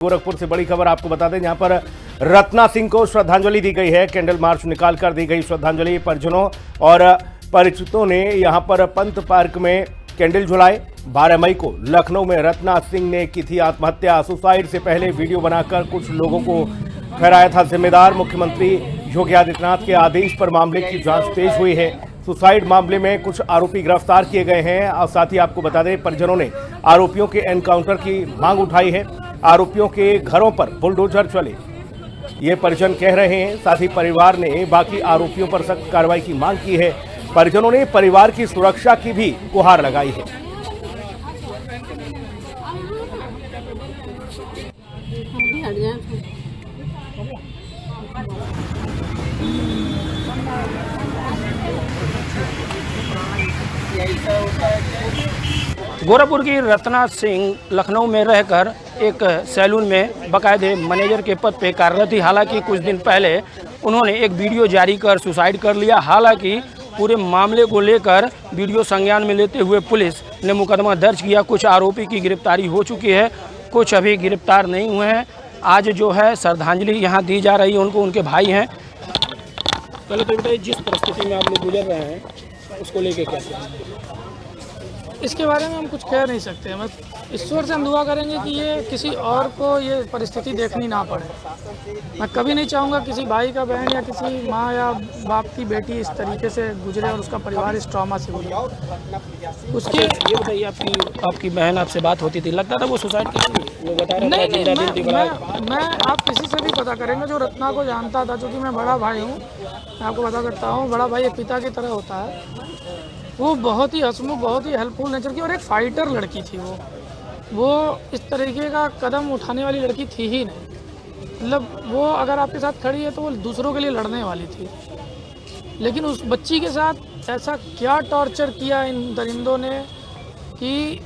गोरखपुर से बड़ी खबर आपको बता दें, जहां पर रत्ना सिंह को श्रद्धांजलि दी गई है। कैंडल मार्च निकालकर दी गई श्रद्धांजलि। परिजनों और परिचितों ने यहां पर पंत पार्क में कैंडल जलाए। 12 मई को लखनऊ में रत्ना सिंह ने की थी आत्महत्या। सुसाइड से पहले वीडियो बनाकर कुछ लोगों को ठहराया था जिम्मेदार। मुख्यमंत्री योगी आदित्यनाथ के आदेश पर मामले की जांच तेज हुई है। सुसाइड मामले में कुछ आरोपी गिरफ्तार किए गए हैं और साथ ही आपको बता दें, परिजनों ने आरोपियों के एनकाउंटर की मांग उठाई है। आरोपियों के घरों पर बुलडोजर चले, ये परिजन कह रहे हैं। साथ ही परिवार ने बाकी आरोपियों पर सख्त कार्रवाई की मांग की है। परिजनों ने परिवार की सुरक्षा की भी गुहार लगाई है। गोरखपुर की रत्ना सिंह लखनऊ में रहकर एक सैलून में बाकायदे मैनेजर के पद पे कार्यरत थी। हालांकि कुछ दिन पहले उन्होंने एक वीडियो जारी कर सुसाइड कर लिया। हालांकि पूरे मामले को लेकर वीडियो संज्ञान में लेते हुए पुलिस ने मुकदमा दर्ज किया। कुछ आरोपी की गिरफ्तारी हो चुकी है, कुछ अभी गिरफ्तार नहीं हुए हैं। आज जो है श्रद्धांजलि यहाँ दी जा रही है उनको, उनके भाई हैं। पहले तो बताइए, जिस परिस्थिति में आप लोग गुजर रहे हैं उसको लेके क्या? इसके बारे में हम कुछ कह नहीं सकते। बस ईश्वर से हम दुआ करेंगे कि ये किसी और को ये परिस्थिति देखनी ना पड़े। मैं कभी नहीं चाहूँगा किसी भाई का बहन या किसी माँ या बाप की बेटी इस तरीके से गुजरे और उसका परिवार इस ट्रॉमा से गुजरे। उसके ये बताइए, आपकी बहन आपसे बात होती थी, लगता था वो सुसाइड करेंगी? वो बता रहे नहीं, मैं आप किसी से भी पता करेंगे जो रत्ना को जानता था, क्योंकि मैं बड़ा भाई हूँ, मैं आपको बता सकता हूँ। बड़ा भाई एक पिता की तरह होता है। वो बहुत ही हंसमुख, बहुत ही हेल्पफुल नेचर की और एक फाइटर लड़की थी। वो इस तरीके का कदम उठाने वाली लड़की थी ही नहीं। मतलब वो अगर आपके साथ खड़ी है तो वो दूसरों के लिए लड़ने वाली थी। लेकिन उस बच्ची के साथ ऐसा क्या टॉर्चर किया इन दरिंदों ने कि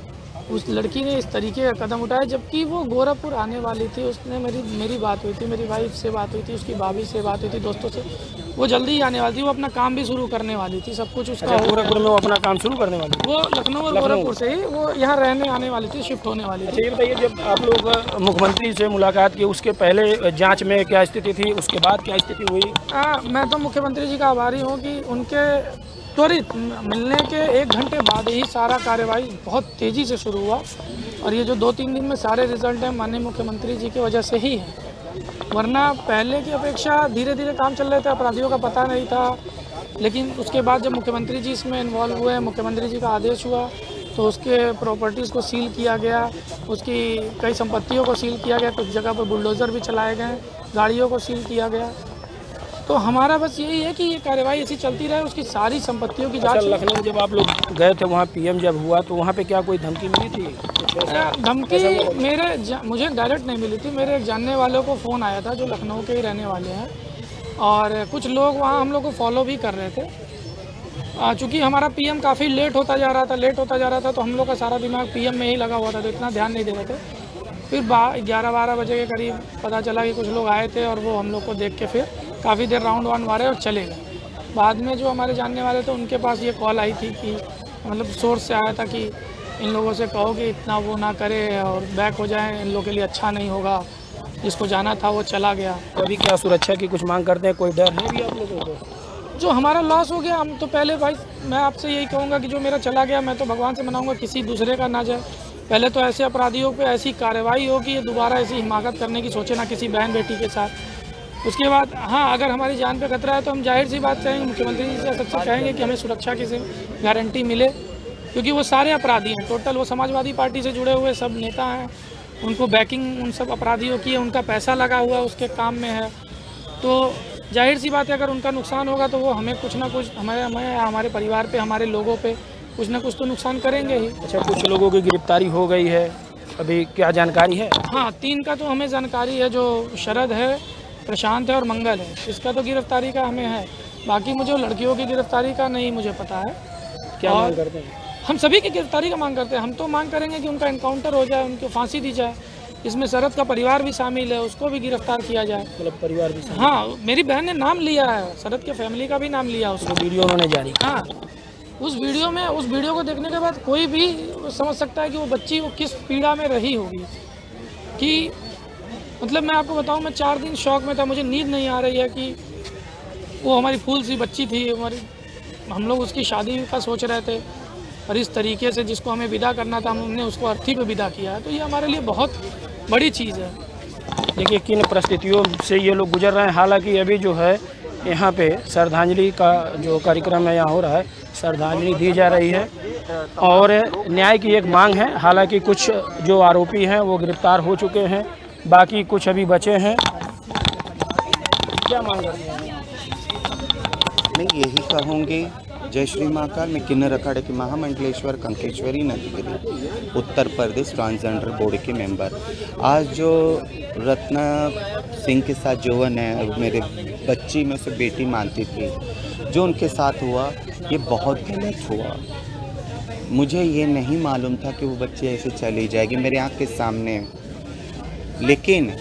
उस लड़की ने इस तरीके का कदम उठाया, जबकि वो गोरखपुर आने वाली थी। उसने मेरी बात हुई थी, मेरी वाइफ से बात हुई थी, उसकी भाभी से बात हुई थी, दोस्तों से। वो जल्दी ही आने वाली थी, वो अपना काम भी शुरू करने वाली थी, सब कुछ उसका। गोरखपुर में वो अपना काम शुरू करने वाली थी? वो लखनऊ और गोरखपुर से ही वो यहाँ रहने आने वाली थी, शिफ्ट होने वाली थी। ये बताइए, जब आप लोग मुख्यमंत्री से मुलाकात की, उसके पहले जांच में क्या स्थिति थी, उसके बाद क्या स्थिति हुई? मैं तो मुख्यमंत्री जी का आभारी हूँ कि उनके त्वरित मिलने के 1 घंटे बाद ही सारा कार्यवाही बहुत तेज़ी से शुरू हुआ। और ये जो 2-3 दिन में सारे रिजल्ट हैं, माननीय मुख्यमंत्री जी की वजह से ही है। वरना पहले की अपेक्षा धीरे धीरे काम चल रहे थे, अपराधियों का पता नहीं था। लेकिन उसके बाद जब मुख्यमंत्री जी इसमें इन्वॉल्व हुए, मुख्यमंत्री जी का आदेश हुआ, तो उसके प्रॉपर्टीज़ को सील किया गया, उसकी कई संपत्तियों को सील किया गया, कुछ जगह पर बुलडोज़र भी चलाए गए, गाड़ियों को सील किया गया। तो हमारा बस यही है कि ये कार्रवाई ऐसी चलती रहे, उसकी सारी संपत्तियों की जांच। लखनऊ जब आप लोग गए थे वहाँ, पीएम जब हुआ, तो वहाँ पे क्या कोई धमकी मिली थी? धमकी मुझे डायरेक्ट नहीं मिली थी। मेरे एक जानने वालों को फ़ोन आया था जो लखनऊ के ही रहने वाले हैं, और कुछ लोग वहाँ हम लोग को फॉलो भी कर रहे थे। चूँकि हमारा पीएम काफ़ी लेट होता जा रहा था, तो हम लोग का सारा दिमाग पीएम में ही लगा हुआ था, तो इतना ध्यान नहीं दे रहे थे। फिर 11-12 बजे के करीब पता चला कि कुछ लोग आए थे और वो हम लोग को देख के फिर काफ़ी देर राउंड वाउंड मारे और चले गए। बाद में जो हमारे जानने वाले थे उनके पास ये कॉल आई थी कि मतलब सोर्स से आया था कि इन लोगों से कहो कि इतना वो ना करे और बैक हो जाए, इन लोगों के लिए अच्छा नहीं होगा। जिसको जाना था वो चला गया। अभी क्या सुरक्षा की कुछ मांग करते हैं? कोई डर है भी आप लोगों को? जो हमारा लॉस हो गया, हम तो पहले भाई मैं आपसे यही कहूँगा कि जो मेरा चला गया, मैं तो भगवान से मनाऊँगा किसी दूसरे का ना जाए। पहले तो ऐसे अपराधियों पे ऐसी कार्रवाई हो कि ये दोबारा ऐसी हिमाकत करने की सोचे ना किसी बहन बेटी के साथ। उसके बाद हाँ, अगर हमारी जान पे खतरा है तो हम जाहिर सी बात कहेंगे, मुख्यमंत्री जी से सबसे कहेंगे कि हमें सुरक्षा की गारंटी मिले, क्योंकि वो सारे अपराधी हैं टोटल। वो समाजवादी पार्टी से जुड़े हुए सब नेता हैं, उनको बैकिंग उन सब अपराधियों की है, उनका पैसा लगा हुआ उसके काम में है। तो जाहिर सी बात है, अगर उनका नुकसान होगा तो वो हमें कुछ ना कुछ, हमारे परिवार पे, हमारे लोगों पे कुछ ना कुछ तो नुकसान करेंगे ही। अच्छा, कुछ लोगों की गिरफ्तारी हो गई है, अभी क्या जानकारी है? हाँ, 3 का तो हमें जानकारी है, जो शरद है, प्रशांत है और मंगल है। इसका तो गिरफ्तारी का हमें है। बाकी मुझे लड़कियों की गिरफ्तारी का नहीं मुझे पता है। क्या मांग करते हैं? हम सभी की गिरफ्तारी का मांग करते हैं। हम तो मांग करेंगे कि उनका एनकाउंटर हो जाए, उनको फांसी दी जाए। इसमें शरद का परिवार भी शामिल है, उसको भी गिरफ्तार किया जाए। मतलब परिवार भी शामिल? हाँ, मेरी बहन ने नाम लिया है, शरद के फैमिली का भी नाम लिया उसको। वीडियो उन्होंने जारी। हाँ, उस वीडियो को देखने के बाद कोई भी समझ सकता है कि वो बच्ची वो किस पीड़ा में रही होगी। कि मतलब मैं आपको बताऊं, मैं 4 दिन शौक में था, मुझे नींद नहीं आ रही है कि वो हमारी फूल सी बच्ची थी हमारी, हम लोग उसकी शादी का सोच रहे थे और इस तरीके से जिसको हमें विदा करना था हमने उसको अर्थी पे विदा किया है। तो ये हमारे लिए बहुत बड़ी चीज़ है। देखिए किन परिस्थितियों से ये लोग गुजर रहे हैं। हालांकि अभी जो है यहाँ पे श्रद्धांजलि का जो कार्यक्रम है यहाँ हो रहा है, श्रद्धांजलि दी जा रही है और न्याय की एक मांग है। हालांकि कुछ जो आरोपी हैं वो गिरफ्तार हो चुके हैं, बाकी कुछ अभी बचे हैं। क्या मांग करते हैं? मैं यही कहूँगी, जय श्री महाकाल। मैं किन्नर अखाड़े के महामंडलेश्वर कंकेश्वरी नदीगिरी उत्तर प्रदेश ट्रांसजेंडर बोर्ड के मेंबर। आज जो रत्ना सिंह के साथ जो है मेरे बच्ची में से बेटी मानती थी, जो उनके साथ हुआ ये बहुत गलत हुआ। मुझे ये नहीं मालूम था कि वो बच्ची ऐसे चली जाएगी मेरे आँख के सामने। लेकिन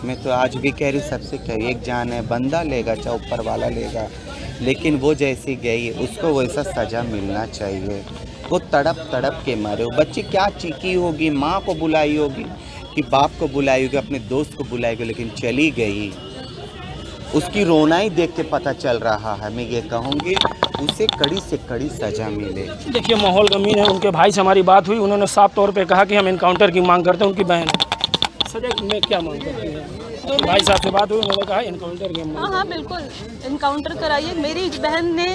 मैं तो आज भी कह रही, सबसे कह रही, एक जान है, बंदा लेगा चाहे ऊपर वाला लेगा, लेकिन वो जैसी गई उसको वैसा सज़ा मिलना चाहिए। वो तड़प तड़प के मरे। वो बच्ची क्या चीखी होगी, माँ को बुलाई होगी कि बाप को बुलाई होगी, अपने दोस्त को बुलाई होगी, लेकिन चली गई। उसकी रोना ही देख के पता चल रहा है। मैं ये कहूँगी उसे कड़ी से कड़ी सज़ा मिले। देखिए माहौल गमीन है। उनके भाई से हमारी बात हुई, उन्होंने साफ तौर पे कहा कि हम एनकाउंटर की मांग करते हैं। उनकी बहन सजा में क्या मांग करती है? भाई साहब से बात हुई, उन्होंने कहा एनकाउंटर की मांग। हाँ बिल्कुल, एनकाउंटर कराइए। मेरी बहन ने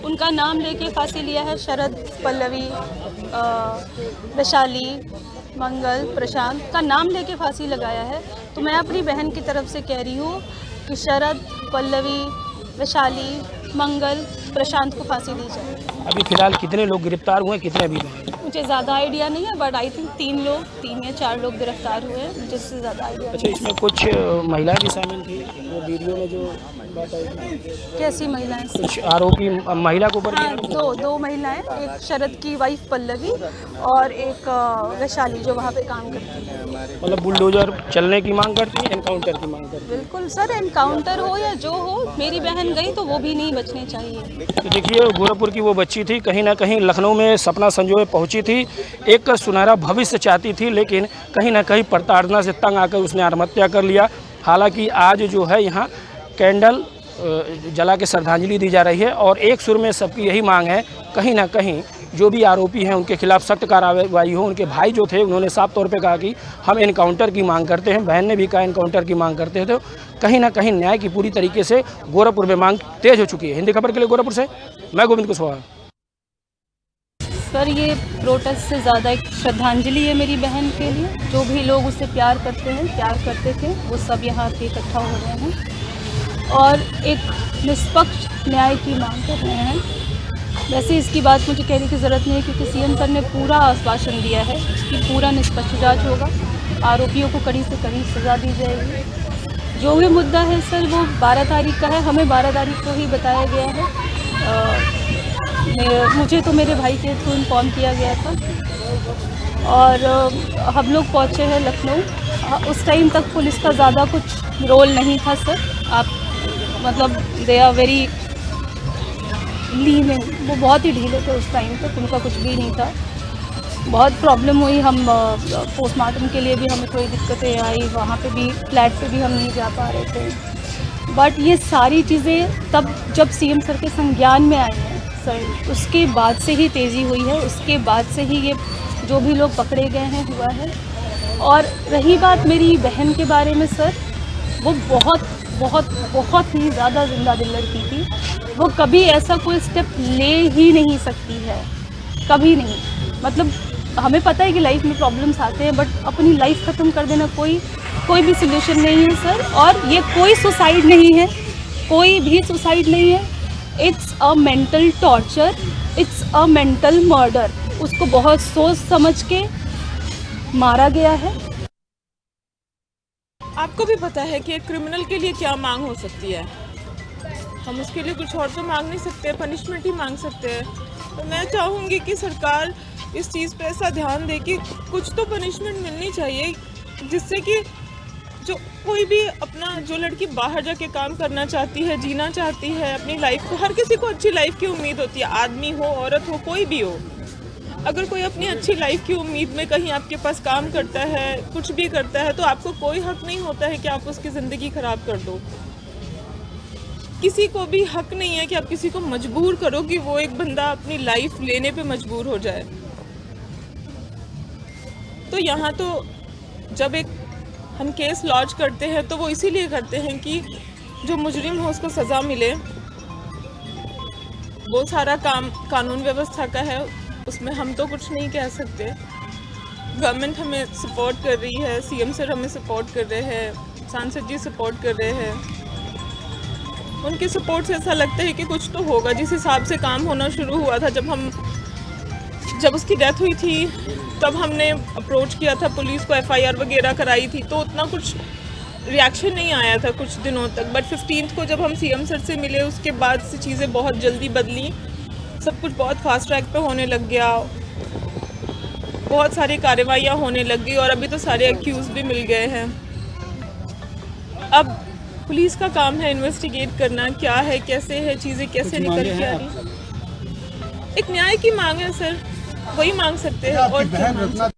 उनका नाम लेके फांसी लिया है। शरद, पल्लवी, वैशाली, मंगल, प्रशांत का नाम लेके फांसी लगाया है। तो मैं अपनी बहन की तरफ से कह रही हूँ कि शरद, पल्लवी, वैशाली, मंगल, प्रशांत को फांसी दी जाए। अभी फिलहाल कितने लोग गिरफ्तार हुए, कितने अभी हैं? मुझे ज़्यादा आइडिया नहीं है, बट आई थिंक 3 या 4 लोग गिरफ्तार हुए हैं, जिससे ज़्यादा आइडिया। अच्छा, इसमें कुछ महिलाएं भी शामिल थी वो वीडियो में जो बात आई थी? कैसी महिलाएं? कुछ आरोपी महिला के ऊपर? हाँ, दो महिलाएं, एक शरद की वाइफ पल्लवी और एक वैशाली जो वहाँ पे काम करती है। मतलब बुलडोजर चलने की मांग करती है, एनकाउंटर की मांग करती है? बिल्कुल सर, एनकाउंटर हो या जो हो, मेरी बहन गई तो वो भी नहीं बचने चाहिए। तो देखिए गोरखपुर की वो बच्ची थी, कहीं ना कहीं लखनऊ में सपना संजोए पहुंची थी, एक सुनहरा भविष्य चाहती थी, लेकिन कहीं ना कहीं प्रताड़ना से तंग आकर उसने आत्महत्या कर लिया। हालांकि आज जो है यहाँ कैंडल जला के श्रद्धांजलि दी जा रही है और एक सुर में सबकी यही मांग है, कहीं ना कहीं जो भी आरोपी हैं उनके खिलाफ सख्त कार्रवाई हो। उनके भाई जो थे उन्होंने साफ तौर पे कहा कि हम एनकाउंटर की मांग करते हैं, बहन ने भी कहा एनकाउंटर की मांग करते हैं। तो कहीं ना कहीं न्याय की पूरी तरीके से गोरखपुर में मांग तेज हो चुकी है। हिंदी खबर के लिए गोरखपुर से मैं गोविंद कुशवाहा। सर, ये प्रोटेस्ट से ज़्यादा एक श्रद्धांजलि है मेरी बहन के लिए। जो भी लोग उससे प्यार करते थे, वो सब यहाँ पे इकट्ठा हो रहे हैं और एक निष्पक्ष न्याय की मांग कर रहे हैं। वैसे इसकी बात मुझे कहने की ज़रूरत नहीं है, क्योंकि सीएम सर ने पूरा आश्वासन दिया है कि पूरा निष्पक्ष जांच होगा, आरोपियों को कड़ी से कड़ी सज़ा दी जाएगी। जो भी मुद्दा है सर वो 12 तारीख का है, हमें 12 तारीख को ही बताया गया है। मुझे तो मेरे भाई के थ्रू इन्फॉर्म किया गया था और हम लोग पहुँचे हैं लखनऊ। उस टाइम तक पुलिस का ज़्यादा कुछ रोल नहीं था सर। आप मतलब दे आर वेरी लीनिएंट, वो बहुत ही ढीले थे उस टाइम तक, उनका कुछ भी नहीं था। बहुत प्रॉब्लम हुई, हम पोस्टमार्टम के लिए भी हमें थोड़ी दिक्कतें आई, वहाँ पे भी फ्लैट पे भी हम नहीं जा पा रहे थे। बट ये सारी चीज़ें तब जब सीएम सर के संज्ञान में आई हैं सर, उसके बाद से ही तेज़ी हुई है, उसके बाद से ही ये जो भी लोग पकड़े गए हैं हुआ है। और रही बात मेरी बहन के बारे में सर, वो बहुत बहुत बहुत ही ज़्यादा जिंदा दिल लड़की थी। वो कभी ऐसा कोई स्टेप ले ही नहीं सकती है, कभी नहीं। मतलब हमें पता है कि लाइफ में प्रॉब्लम्स आते हैं, बट अपनी लाइफ ख़त्म कर देना कोई भी सोल्यूशन नहीं है सर। और ये कोई सुसाइड नहीं है, कोई भी सुसाइड नहीं है। It's a mental torture, it's a mental murder. उसको बहुत सोच समझ के मारा गया है। आपको भी पता है कि एक क्रिमिनल के लिए क्या मांग हो सकती है। हम उसके लिए कुछ और तो मांग नहीं सकते, पनिशमेंट ही मांग सकते हैं। तो मैं चाहूँगी कि सरकार इस चीज़ पे ऐसा ध्यान दे कि कुछ तो पनिशमेंट मिलनी चाहिए, जिससे कि जो कोई भी अपना, जो लड़की बाहर जाके काम करना चाहती है, जीना चाहती है अपनी लाइफ को, हर किसी को अच्छी लाइफ की उम्मीद होती है, आदमी हो औरत हो कोई भी हो, अगर कोई अपनी अच्छी लाइफ की उम्मीद में कहीं आपके पास काम करता है, कुछ भी करता है, तो आपको कोई हक नहीं होता है कि आप उसकी ज़िंदगी ख़राब कर दो। किसी को भी हक नहीं है कि आप किसी को मजबूर करो कि वो एक बंदा अपनी लाइफ लेने पे मजबूर हो जाए। तो यहाँ तो जब एक हम केस लॉन्च करते हैं तो वो इसीलिए करते हैं कि जो मुजरिम हो उसको सज़ा मिले। वो सारा काम कानून व्यवस्था का है, उसमें हम तो कुछ नहीं कह सकते। गवर्नमेंट हमें सपोर्ट कर रही है, सीएम सर हमें सपोर्ट कर रहे हैं, सांसद जी सपोर्ट कर रहे हैं। उनके सपोर्ट से ऐसा लगता है कि कुछ तो होगा। जिस हिसाब से काम होना शुरू हुआ था, जब उसकी डेथ हुई थी तब हमने अप्रोच किया था पुलिस को, एफआईआर वगैरह कराई थी, तो उतना कुछ रिएक्शन नहीं आया था कुछ दिनों तक। बट 15 को जब हम सीएम सर से मिले उसके बाद से चीज़ें बहुत जल्दी बदली, सब कुछ बहुत फास्ट ट्रैक पे होने लग गया, बहुत सारी कार्रवाइयाँ होने लग गई और अभी तो सारे एक्यूज भी मिल गए हैं। अब पुलिस का काम है इन्वेस्टिगेट करना, क्या है, कैसे है, चीज़ें कैसे निकल के आ रही। एक न्याय की मांग है सर, वही मांग सकते हैं और क्या मांग सकते हैं।